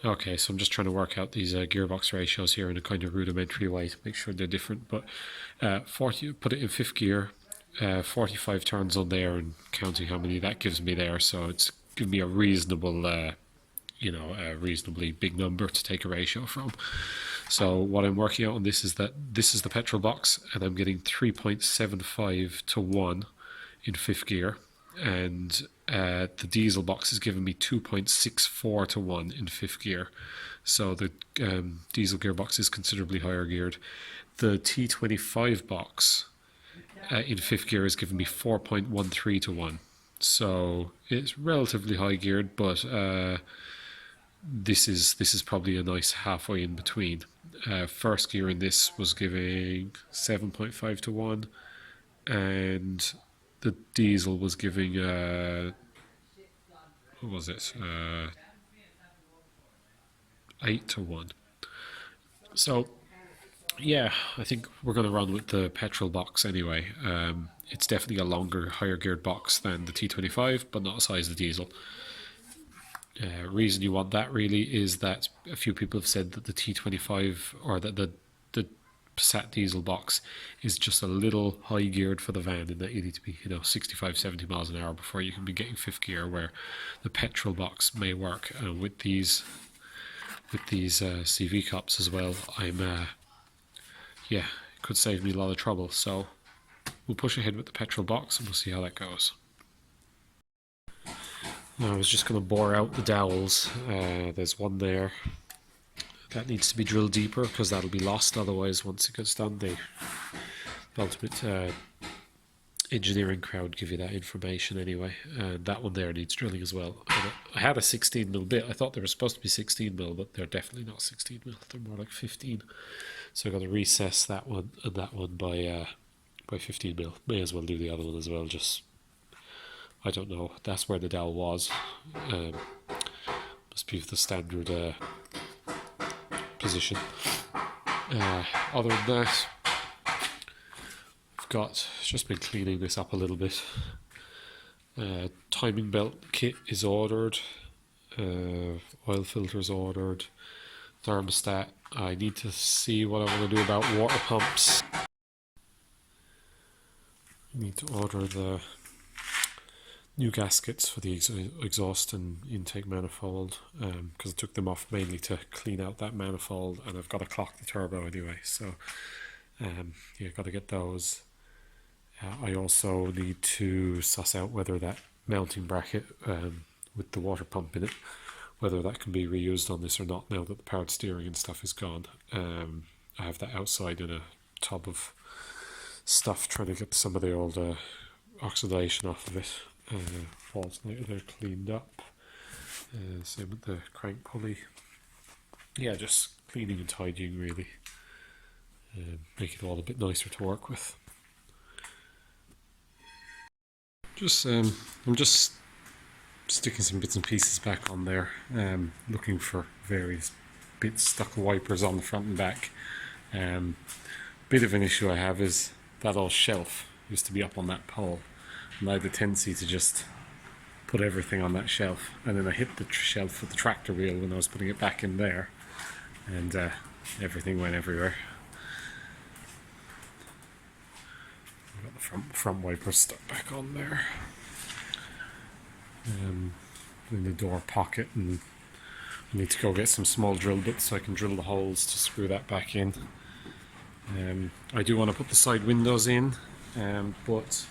Okay, so I'm just trying to work out these gearbox ratios here in a kind of rudimentary way to make sure they're different. But 40, put it in fifth gear, 45 turns on there, and counting how many that gives me there. So it's giving me a reasonable, a reasonably big number to take a ratio from. So what I'm working out on this is that this is the petrol box, and I'm getting 3.75 to 1 in fifth gear, and the diesel box is giving me 2.64 to 1 in fifth gear. So the diesel gearbox is considerably higher geared. The T25 box in fifth gear is giving me 4.13 to 1. So it's relatively high geared, but this is probably a nice halfway in between. First gear in this was giving 7.5 to 1, and the diesel was giving what was it, 8 to 1. So yeah, I think we're going to run with the petrol box anyway. It's definitely a longer, higher geared box than the T25, but not as high as the diesel. Reason you want that really is that a few people have said that the T25 or that the Passat diesel box is just a little high geared for the van, and that you need to be 65, 70 miles an hour before you can be getting fifth gear, where the petrol box may work. With these CV cups as well, it could save me a lot of trouble. So we'll push ahead with the petrol box and we'll see how that goes. Now I was just going to bore out the dowels. There's one there that needs to be drilled deeper because that'll be lost otherwise once it gets done. The ultimate engineering crowd give you that information anyway, and that one there needs drilling as well. And I had a 16mm bit. I thought they were supposed to be 16mm, but they're definitely not 16mm. They're more like 15. So I got to recess that one and that one by 15mm. May as well do the other one as well. Just, I don't know. That's where the dowel was. Must be the standard position. Other than that, I've just been cleaning this up a little bit. Timing belt kit is ordered. Oil filters ordered. Thermostat. I need to see what I want to do about water pumps. I need to order the new gaskets for the exhaust and intake manifold, because I took them off mainly to clean out that manifold, and I've got to clock the turbo anyway, so got to get those. I also need to suss out whether that mounting bracket with the water pump in it, whether that can be reused on this or not now that the powered steering and stuff is gone. I have that outside in a tub of stuff, trying to get some of the old oxidation off of it. Alternator cleaned up. Same with the crank pulley. Yeah, just cleaning and tidying really. Make it all a bit nicer to work with. I'm just sticking some bits and pieces back on there. Looking for various bits, stuck wipers on the front and back. Bit of an issue I have is that old shelf used to be up on that pole, and I had the tendency to just put everything on that shelf, and then I hit the shelf with the tractor wheel when I was putting it back in there, and everything went everywhere. I've got the front wiper stuck back on there. In the door pocket, and I need to go get some small drill bits so I can drill the holes to screw that back in. I do want to put the side windows in, but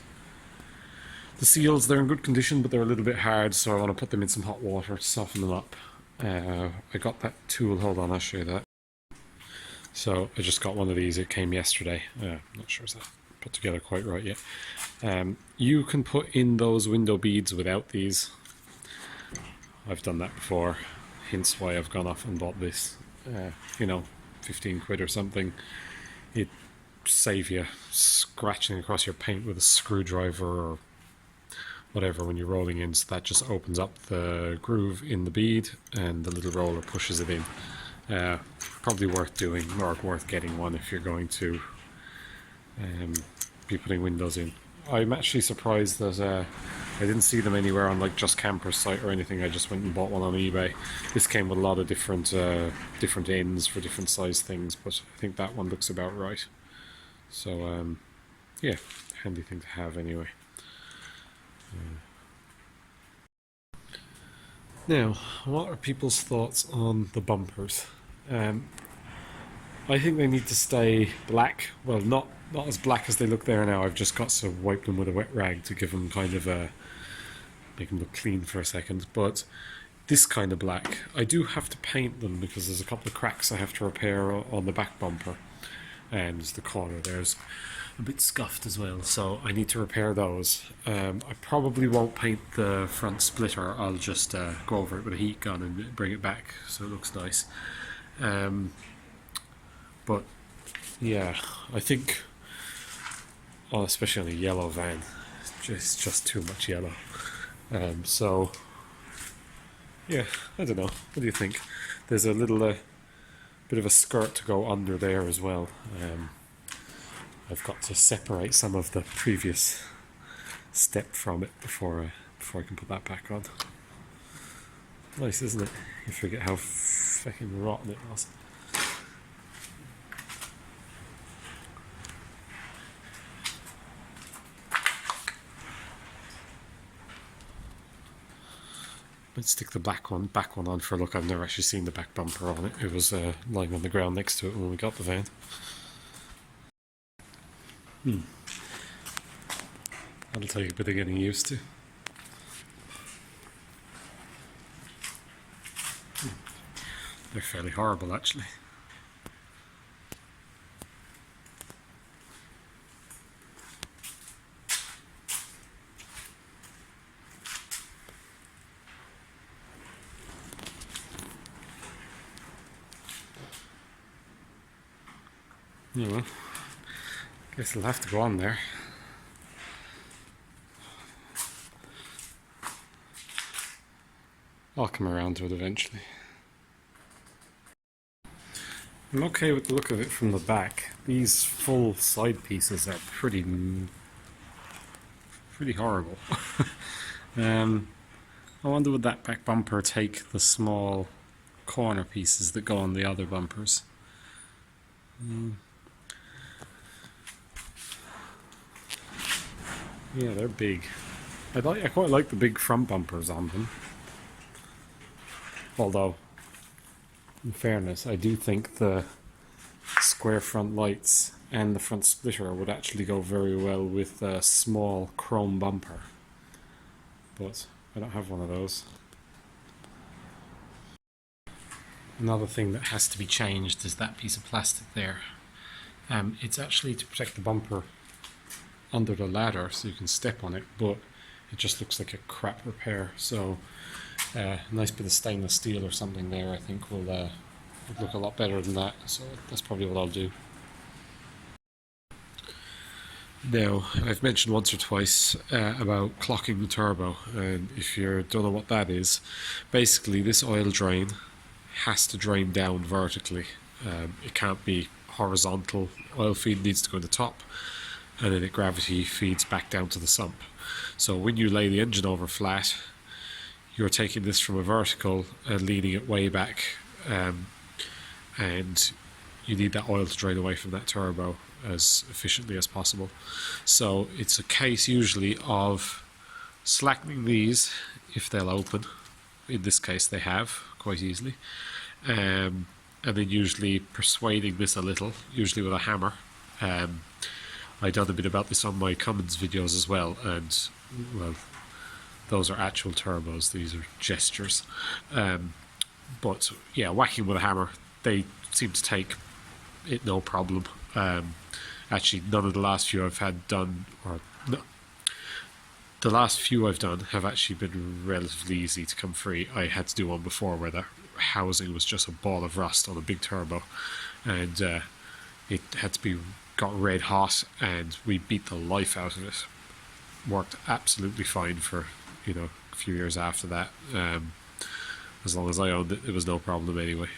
the seals, they're in good condition, but they're a little bit hard, so I want to put them in some hot water to soften them up. I got that tool, hold on, I'll show you that. So I just got one of these, it came yesterday. I'm not sure it's put together quite right yet. You can put in those window beads without these. I've done that before, hence why I've gone off and bought this. 15 quid or something. It saves you scratching across your paint with a screwdriver or whatever when you're rolling in, so that just opens up the groove in the bead and the little roller pushes it in. Probably worth doing, or worth getting one if you're going to be putting windows in. I'm actually surprised that I didn't see them anywhere on like Just Camper's site or anything. I just went and bought one on eBay. This came with a lot of different ends for different size things, but I think that one looks about right. So yeah, handy thing to have anyway. Now, what are people's thoughts on the bumpers? I think they need to stay black. Well, not as black as they look there now. I've just got to wipe them with a wet rag to give them kind of a make them look clean for a second. But this kind of black, I do have to paint them because there's a couple of cracks I have to repair on the back bumper, and the corner there's a bit scuffed as well, so I need to repair those. I probably won't paint the front splitter. I'll just go over it with a heat gun and bring it back so it looks nice. But yeah, I think, especially on a yellow van, it's just too much yellow. So yeah, I don't know. What do you think? There's a little bit of a skirt to go under there as well. I've got to separate some of the previous step from it before I can put that back on. Nice, isn't it? You forget how fucking rotten it was. Let's stick the back one on for a look. I've never actually seen the back bumper on it. It was lying on the ground next to it when we got the van. That'll take a bit of getting used to. They're fairly horrible, actually. Yeah, well, guess it'll have to go on there. I'll come around to it eventually. I'm okay with the look of it from the back. These full side pieces are pretty horrible. I wonder would that back bumper take the small corner pieces that go on the other bumpers. Yeah, they're big. I quite like the big front bumpers on them. Although, in fairness, I do think the square front lights and the front splitter would actually go very well with a small chrome bumper. But I don't have one of those. Another thing that has to be changed is that piece of plastic there. It's actually to protect the bumper under the ladder so you can step on it, but it just looks like a crap repair. So a nice bit of stainless steel or something there I think will look a lot better than that, so that's probably what I'll do. Now, I've mentioned once or twice about clocking the turbo, and if you don't know what that is, basically this oil drain has to drain down vertically. It can't be horizontal. Oil feed needs to go in the top, and then gravity feeds back down to the sump. So when you lay the engine over flat, you're taking this from a vertical and leaning it way back, and you need that oil to drain away from that turbo as efficiently as possible. So it's a case usually of slackening these if they'll open. In this case they have, quite easily. And then usually persuading this a little, usually with a hammer. I done a bit about this on my Cummins videos as well, and well, those are actual turbos, these are gestures. But yeah, whacking with a hammer, they seem to take it no problem. Actually, none of the last few I've had done, or no, the last few I've done have actually been relatively easy to come free. I had to do one before where the housing was just a ball of rust on a big turbo, and it had to be got red hot, and we beat the life out of it. Worked absolutely fine for a few years after that. As long as I owned it, it was no problem anyway.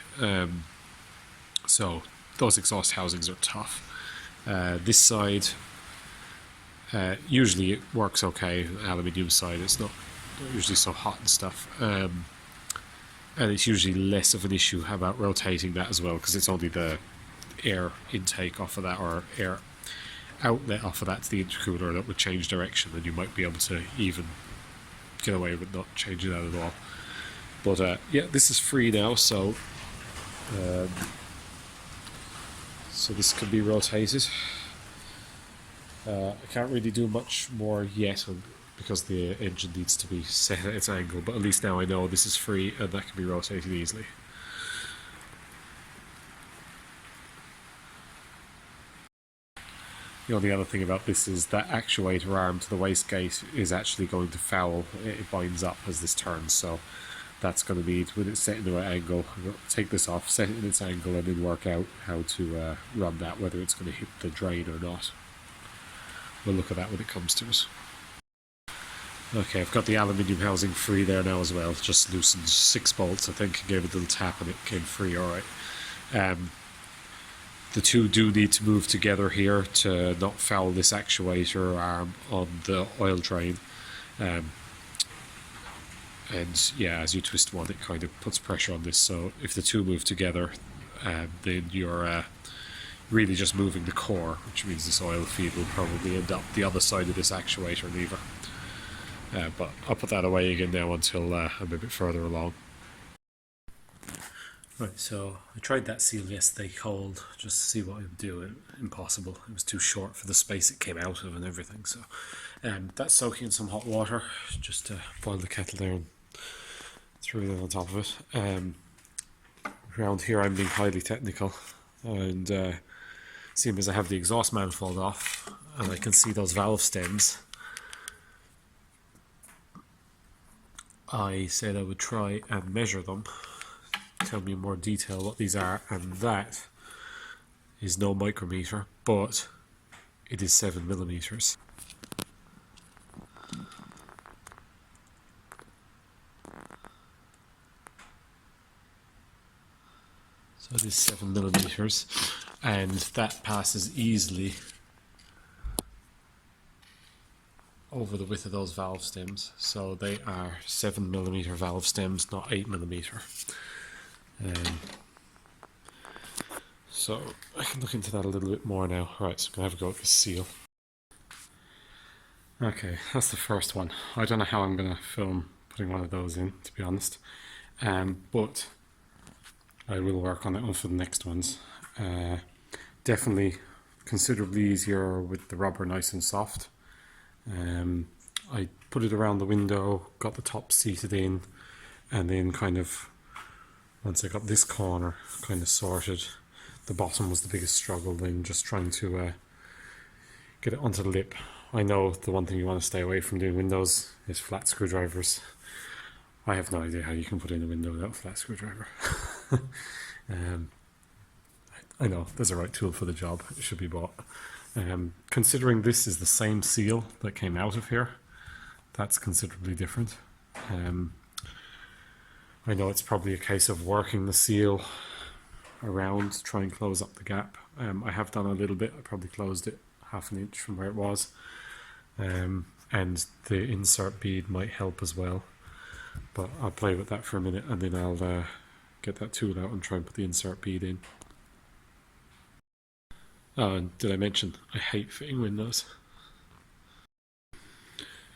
So those exhaust housings are tough. This side Usually it works okay. The aluminium side, it's not usually so hot and stuff. And it's usually less of an issue about rotating that as well, because it's only the air intake off of that, or air outlet off of that to the intercooler, that would change direction, and you might be able to even get away with not changing that at all. But yeah, this is free now, so this can be rotated. I can't really do much more yet because the engine needs to be set at its angle, but at least now I know this is free and that can be rotated easily. The only other thing about this is that actuator arm to the wastegate is actually going to foul. It binds up as this turns, so that's going to need, when it's set in the right angle, take this off, set it in its angle, and then work out how to run that, whether it's going to hit the drain or not. We'll look at that when it comes to it. Okay, I've got the aluminium housing free there now as well. Just loosened 6 bolts, I think, and gave it a little tap and it came free, alright. The two do need to move together here to not foul this actuator arm on the oil drain. And yeah, as you twist one, it kind of puts pressure on this, so if the two move together, then you're really just moving the core, which means this oil feed will probably end up the other side of this actuator lever. But I'll put that away again now until I'm a bit further along. Right, so I tried that seal yesterday cold just to see what it would do. Impossible. It was too short for the space it came out of and everything. So that's soaking in some hot water. Just to boil the kettle there and throw that on top of it. Around here I'm being highly technical, and seeing as I have the exhaust manifold off and I can see those valve stems, I said I would try and measure them, tell me in more detail what these are, and that is no micrometer, but it is 7 millimeters. So it is 7 millimeters, and that passes easily over the width of those valve stems. So they are 7 millimeter valve stems, not 8 millimeter. So I can look into that a little bit more now. Right, so I'm going to have a go at this seal. Okay, that's the first one. I don't know how I'm going to film putting one of those in, to be honest. But I will work on it for the next ones. Definitely considerably easier with the rubber nice and soft. I put it around the window, got the top seated in, and then kind of, once I got this corner kind of sorted, the bottom was the biggest struggle, then just trying to get it onto the lip. I know the one thing you want to stay away from doing windows is flat screwdrivers. I have no idea how you can put in a window without a flat screwdriver. I know there's a right tool for the job, it should be bought. Considering this is the same seal that came out of here, that's considerably different. I know it's probably a case of working the seal around to try and close up the gap. I have done a little bit. I probably closed it 1/2 inch from where it was, and the insert bead might help as well, but I'll play with that for a minute and then I'll get that tool out and try and put the insert bead in. Oh, and did I mention I hate fitting windows?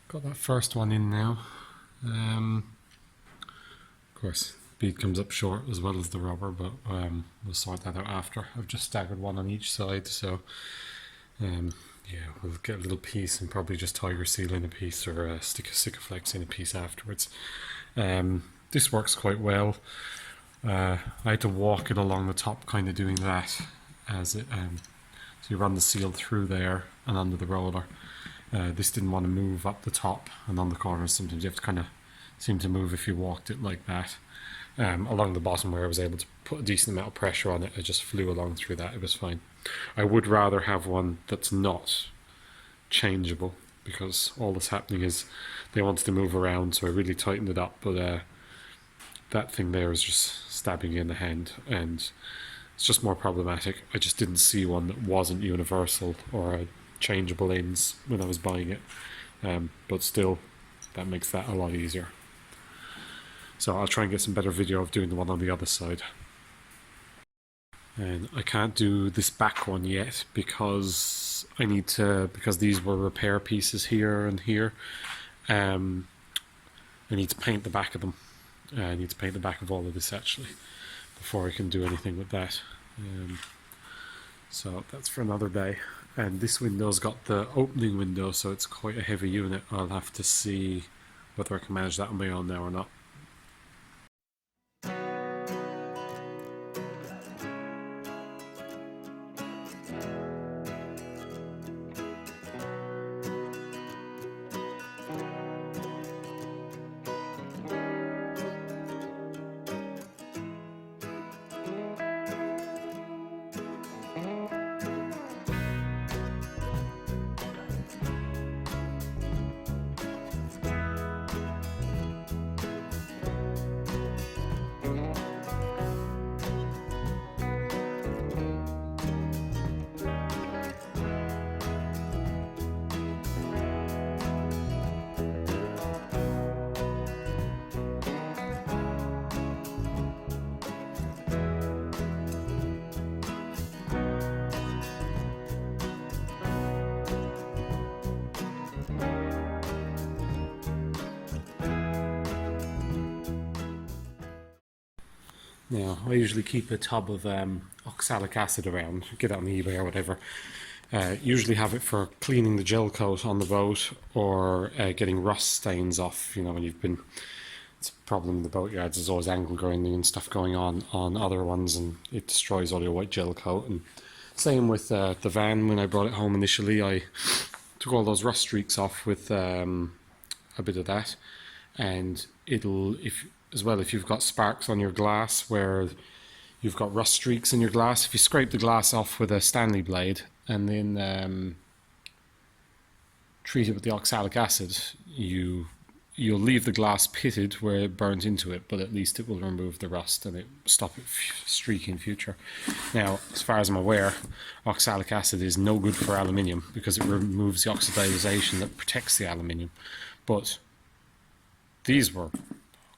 Got that first one in now. Of course, bead comes up short as well as the rubber, but we'll sort that out after. I've just staggered one on each side, so yeah, we'll get a little piece and probably just tiger seal in a piece, or stick a Sikaflex in a piece afterwards. This works quite well. I had to walk it along the top, kind of doing that as it. So you run the seal through there and under the roller. This didn't want to move up the top and on the corners. Sometimes you have to kind of seem to move if you walked it like that. Along the bottom where I was able to put a decent amount of pressure on it, I just flew along through that. It was fine. I would rather have one that's not changeable, because all that's happening is they wanted to move around, so I really tightened it up, but that thing there is just stabbing you in the hand, and it's just more problematic. I just didn't see one that wasn't universal or changeable ends when I was buying it, but still that makes that a lot easier. So I'll try and get some better video of doing the one on the other side. And I can't do this back one yet because because these were repair pieces here and here. I need to paint the back of them. I need to paint the back of all of this actually before I can do anything with that. So that's for another day. And this window's got the opening window, so it's quite a heavy unit. I'll have to see whether I can manage that on my own now or not. Now, I usually keep a tub of oxalic acid around, get it on eBay or whatever. Usually have it for cleaning the gel coat on the boat or getting rust stains off, you know, when you've been... It's a problem in the boatyards, there's always angle grinding and stuff going on other ones, and it destroys all your white gel coat. And same with the van. When I brought it home initially, I took all those rust streaks off with a bit of that, and it'll... If you've got sparks on your glass where you've got rust streaks in your glass, if you scrape the glass off with a Stanley blade and then treat it with the oxalic acid, you'll leave the glass pitted where it burns into it, but at least it will remove the rust and it stop it streaking in future. Now, as far as I'm aware, oxalic acid is no good for aluminium because it removes the oxidization that protects the aluminium. But these were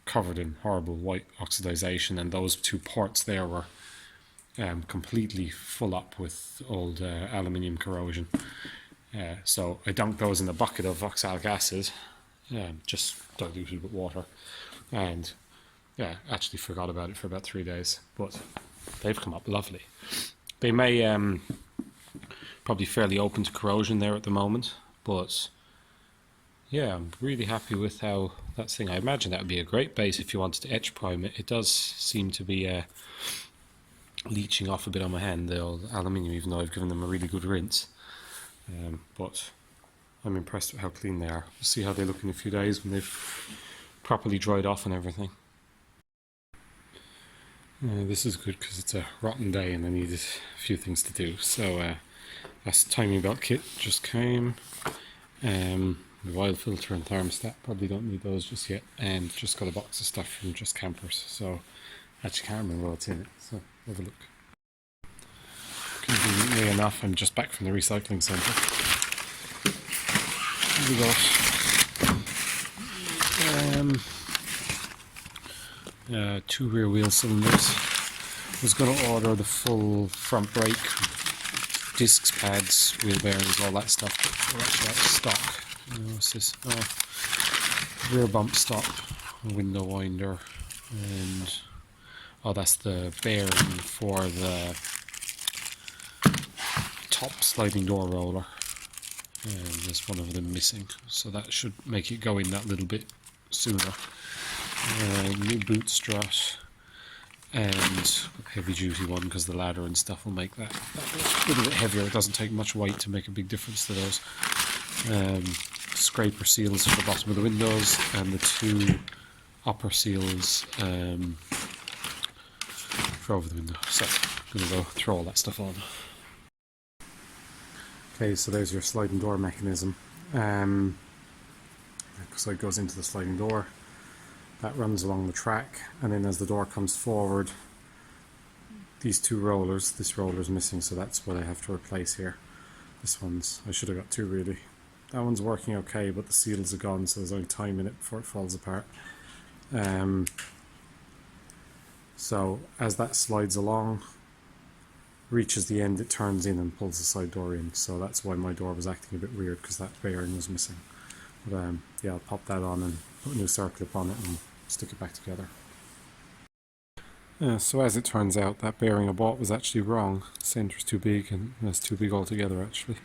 covered in horrible white oxidization, and those two ports there were completely full up with old aluminium corrosion. So I dunked those in a bucket of oxalic acid, just diluted with water, and actually forgot about it for about 3 days, but they've come up lovely. They may probably fairly open to corrosion there at the moment, but yeah, I'm really happy with how that thing. I imagine that would be a great base if you wanted to etch prime it. It does seem to be leaching off a bit on my hand, the old aluminium, even though I've given them a really good rinse. But I'm impressed with how clean they are. We'll see how they look in a few days when they've properly dried off and everything. This is good because it's a rotten day and I needed a few things to do. So that's the timing belt kit just came. The oil filter and thermostat, probably don't need those just yet, and just got a box of stuff from Just Campers, so I actually can't remember what's in it, so have a look. Conveniently enough, I'm just back from the recycling centre. We got 2 rear wheel cylinders. I was going to order the full front brake, discs, pads, wheel bearings, all that stuff, but we're actually out of stock. What's this? Rear bump stop, window winder, and that's the bearing for the top sliding door roller, and there's one of them missing, so that should make it go in that little bit sooner. New boot strut and heavy duty one because the ladder and stuff will make that a little bit heavier. It doesn't take much weight to make a big difference to those. Scraper seals for the bottom of the windows and the 2 upper seals for over the window. So I'm going to go throw all that stuff on. Okay, so there's your sliding door mechanism. So it goes into the sliding door, that runs along the track, and then as the door comes forward, these 2 rollers, this roller is missing, so that's what I have to replace here. This one's, I should have got two really. That one's working okay, but the seals are gone, so there's only time in it before it falls apart. So as that slides along, reaches the end, it turns in and pulls the side door in. So that's why my door was acting a bit weird, because that bearing was missing. But yeah, I'll pop that on and put a new circlip on it and stick it back together. So as it turns out, that bearing I bought was actually wrong. The centre's too big, and it's too big altogether actually.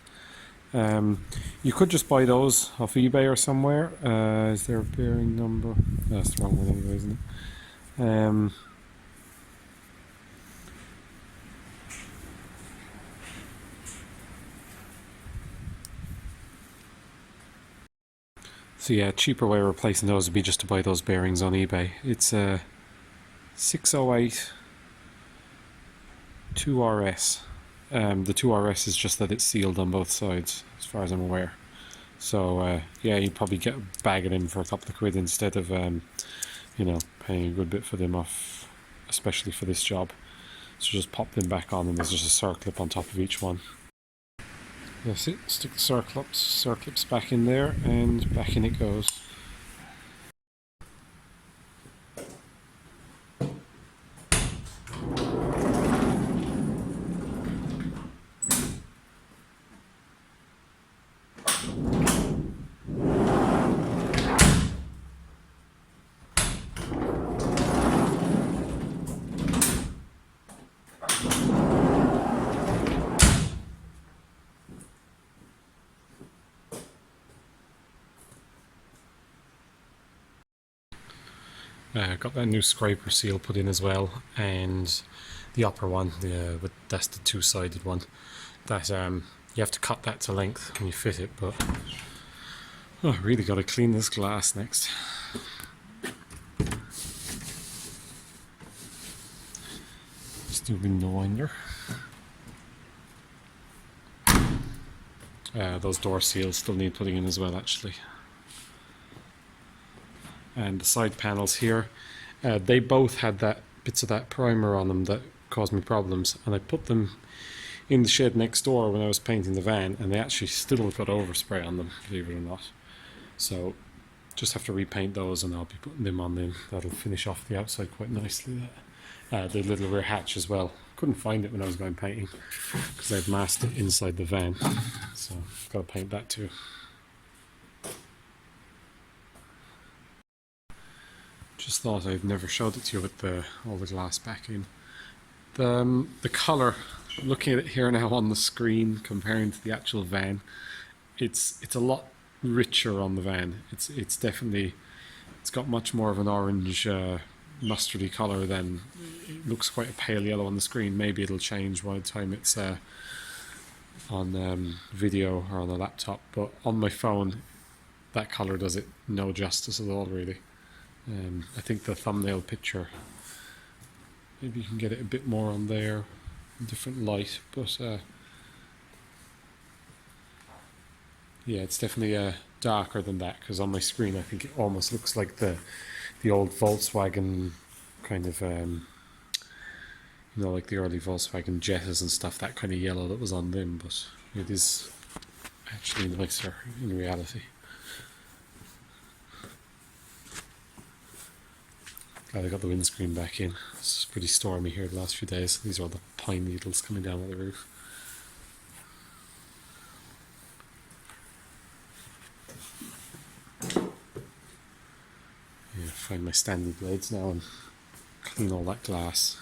You could just buy those off eBay or somewhere. Is there a bearing number? That's the wrong one anyway, isn't it? So yeah, a cheaper way of replacing those would be just to buy those bearings on eBay. It's 608 2RS. The 2RS is just that it's sealed on both sides, as far as I'm aware. So yeah, you'd probably get a bag of them for a couple of quid instead of you know, paying a good bit for them off, especially for this job. So just pop them back on, and there's just a circlip on top of each one. That's it. Stick the circlips back in there, and back in it goes. Got that new scraper seal put in as well, and the upper one, that's the two-sided one. That you have to cut that to length when you fit it, but I really got to clean this glass next. Just do window winder. Those door seals still need putting in as well, actually. And the side panels here, they both had bits of that primer on them that caused me problems, and I put them in the shed next door when I was painting the van, and they actually still got overspray on them, believe it or not. So just have to repaint those, and I'll be putting them on then. That'll finish off the outside quite nicely. The little rear hatch as well, couldn't find it when I was going painting because I'd masked it inside the van, so got to paint that too. Just thought I'd never showed it to you with all the glass back in. The colour, looking at it here now on the screen, comparing to the actual van, it's a lot richer on the van. It's definitely, it's got much more of an orange mustardy colour than, it looks quite a pale yellow on the screen. Maybe it'll change by the time it's on video or on the laptop, but on my phone that colour does it no justice at all really. I think the thumbnail picture, maybe you can get it a bit more on there, different light, but yeah, it's definitely darker than that, because on my screen I think it almost looks like the old Volkswagen kind of, you know, like the early Volkswagen Jettas and stuff, that kind of yellow that was on them, but it is actually nicer in reality. Glad I got the windscreen back in. It's pretty stormy here the last few days. These are all the pine needles coming down on the roof. Yeah, find my standing blades now and clean all that glass.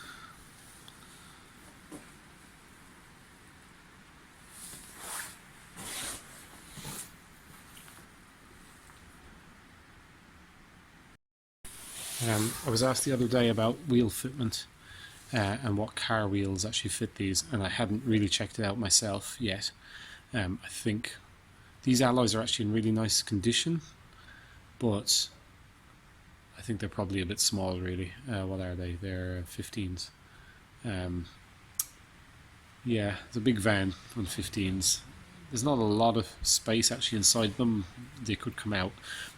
I was asked the other day about wheel fitment and what car wheels actually fit these, and I hadn't really checked it out myself yet. I think these alloys are actually in really nice condition, but I think they're probably a bit small really. What are they? They're 15s. Yeah, it's a big van on 15s. There's not a lot of space actually inside them. They could come out,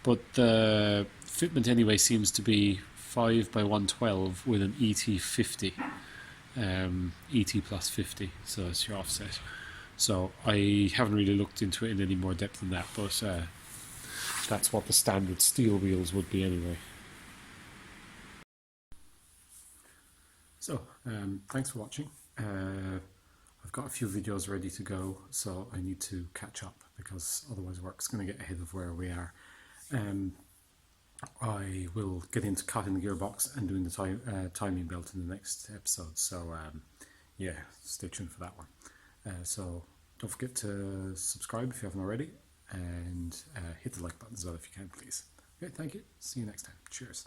but the fitment anyway seems to be 5x112 with an ET50, ET plus 50, so it's your offset. So I haven't really looked into it in any more depth than that, but that's what the standard steel wheels would be anyway. So thanks for watching. I've got a few videos ready to go, so I need to catch up because otherwise work's going to get ahead of where we are. I will get into cutting the gearbox and doing the timing belt in the next episode, so yeah, stay tuned for that one. So don't forget to subscribe if you haven't already, and hit the like button as well if you can, please. Okay, thank you. See you next time. Cheers.